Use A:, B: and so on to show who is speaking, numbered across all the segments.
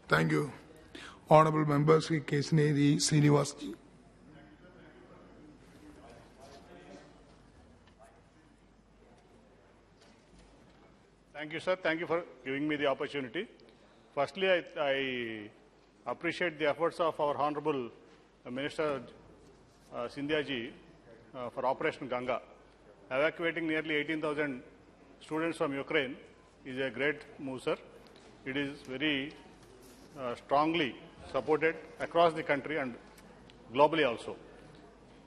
A: Thank you. Honorable members, Kesineni, Srinivas.
B: Thank you, sir. Thank you for giving me the opportunity. Firstly, I appreciate the efforts of our Honorable Minister Sindhya ji for Operation Ganga. Evacuating nearly 18,000 students from Ukraine is a great move, sir. It is very strongly supported across the country and globally also.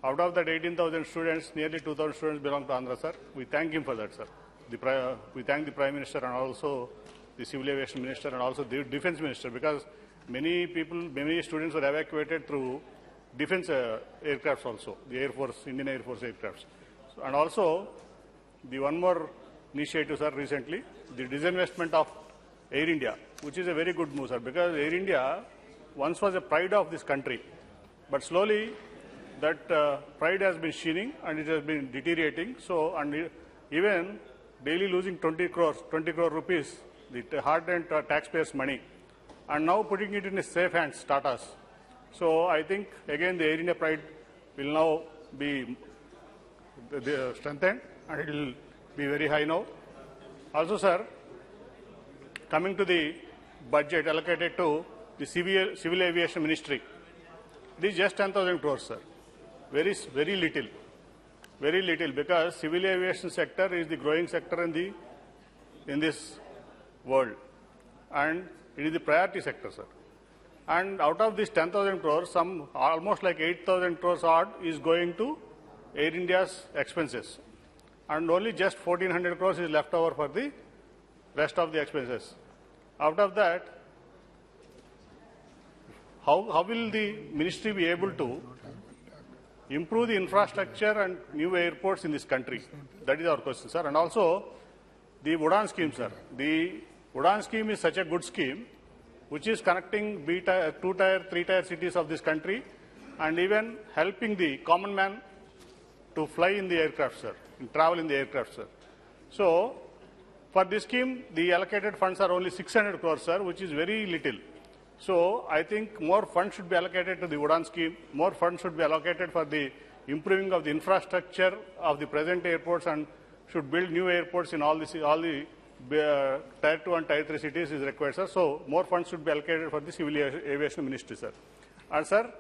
B: Out of that 18,000 students, nearly 2,000 students belong to Andhra, sir. We thank him for that, sir. We thank the Prime Minister and also the Civil Aviation Minister and also the Defence Minister, because many students were evacuated through defence aircrafts also, the Air Force, Indian Air Force aircrafts. So, and also, the one more initiative, sir, recently, the disinvestment of Air India, which is a very good move, sir, because Air India once was a pride of this country, but slowly that pride has been shrinking and it has been deteriorating. So, and even daily losing 20 crore rupees, the hard-earned taxpayers' money, and now putting it in a safe hands, Tata's. So I think again the Air India pride will now be strengthened and it will be very high now. Also, sir, coming to the budget allocated to the Civil Aviation Ministry, this is just 10,000 crores, sir. Very little. Very little, because civil aviation sector is the growing sector in this world, and it is the priority sector, sir. And out of this 10,000 crores, some almost like 8,000 crores odd is going to Air India's expenses, and only just 1,400 crores is left over for the rest of the expenses. Out of that, how will the ministry be able to improve the infrastructure and new airports in this country? That is our question, sir. And also, the Udan scheme, sir. The Udan scheme is such a good scheme, which is connecting 2-tier, 3-tier cities of this country, and even helping the common man to fly in the aircraft, sir, and travel in the aircraft, sir. So, for this scheme, the allocated funds are only 600 crores, sir, which is very little. So, I think more funds should be allocated to the Udan scheme, more funds should be allocated for the improving of the infrastructure of the present airports, and should build new airports in all the Tier 2 and Tier 3 cities is required, sir. So, more funds should be allocated for the Civil Aviation Ministry, sir. And, sir,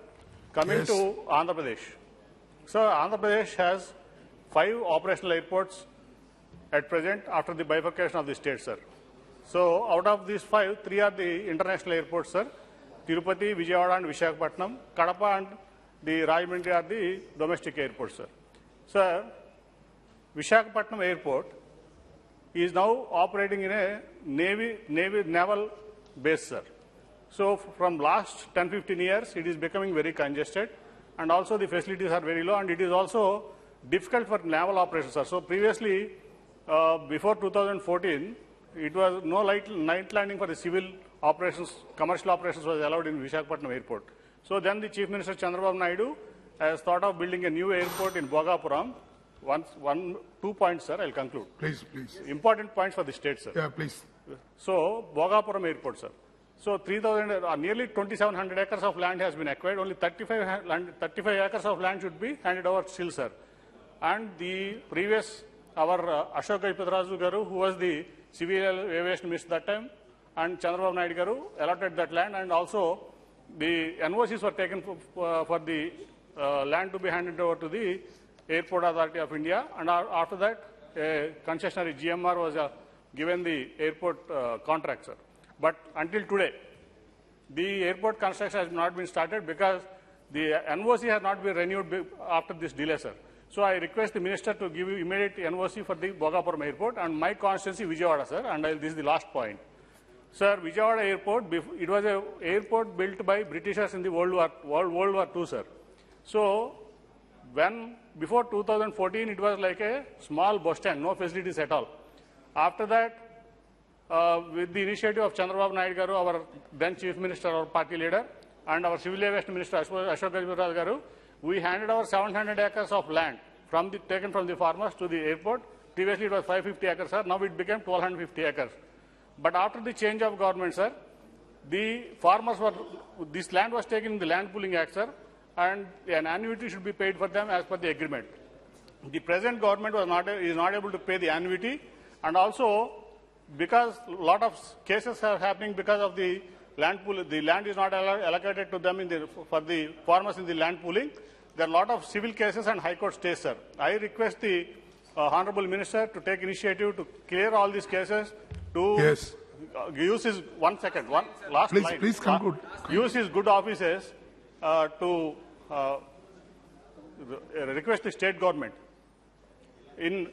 B: coming to Andhra Pradesh. So, Andhra Pradesh has 5 operational airports at present after the bifurcation of the state, sir. So, out of these 5, 3 are the international airports, sir. Tirupati, Vijayawada and Visakhapatnam. Kadapa and the Rajahmundry are the domestic airports, sir. Sir, Visakhapatnam Airport is now operating in a naval base, sir. So, from last 10-15 years, it is becoming very congested, and also the facilities are very low, and it is also difficult for naval operations, sir. So, previously, before 2014, it was no night landing for the civil operations, commercial operations was allowed in Visakhapatnam Airport. So then the Chief Minister Chandrababu Naidu has thought of building a new airport in Bhogapuram. 2 points, sir, I'll conclude.
A: Please.
B: Important points for the state, sir.
A: Yeah, please.
B: So, Bhogapuram Airport, sir. So, 3,000, nearly 2,700 acres of land has been acquired. Only 35 acres of land should be handed over still, sir. And the previous, our Ashok Gajapathraju Garu, who was the Civil Aviation Minister that time, and Chandrababu Naidu Garu allotted that land, and also the NOCs were taken for the land to be handed over to the Airport Authority of India, and after that, a concessionary GMR was given the airport contract, sir. But until today, the airport construction has not been started because the NOC has not been renewed after this delay, sir. So I request the Minister to give immediate NOC for the Bhogapuram Airport, and my constituency Vijayawada, sir, and this is the last point. Sir, Vijayawada Airport, it was an airport built by Britishers in the World War II, sir. So, before 2014, it was like a small bus stand, no facilities at all. After that, with the initiative of Chandrababu Naidu Garu, our then Chief Minister, our party leader, and our Civil Aviation Minister Ashok Gajapathraju Garu, we handed over 700 acres of land taken from the farmers to the airport. Previously it was 550 acres, sir. Now it became 1,250 acres. But after the change of government, sir, the farmers were, this land was taken in the Land Pooling Act, sir, and an annuity should be paid for them as per the agreement. The present government is not able to pay the annuity, and also because a lot of cases are happening because of the land pool, the land is not allocated to them for the farmers in the land pooling. There are a lot of civil cases and High Court stays, sir. I request the Honorable Minister to take initiative to clear all these cases, to
A: Yes.
B: Use his last
A: Please,
B: line.
A: please conclude.
B: Use his good offices to request the state government in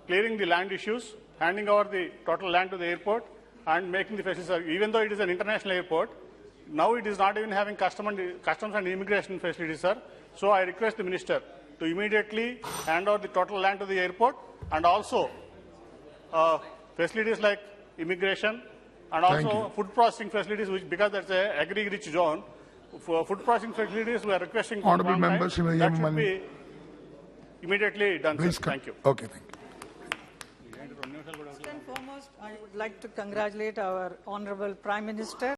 B: clearing the land issues, handing over the total land to the airport, and making the facilities. Even though it is an international airport, now it is not even having customs and immigration facilities, sir. So I request the minister to immediately hand over the total land to the airport, and also facilities like immigration, and also food processing facilities, which, because that's a agri-rich zone, for food processing facilities we are requesting
A: Honourable members,
B: that should be immediately done,
A: please
B: sir. Thank you.
A: Okay, thank you.
C: First and foremost, I would like to congratulate our Honorable Prime Minister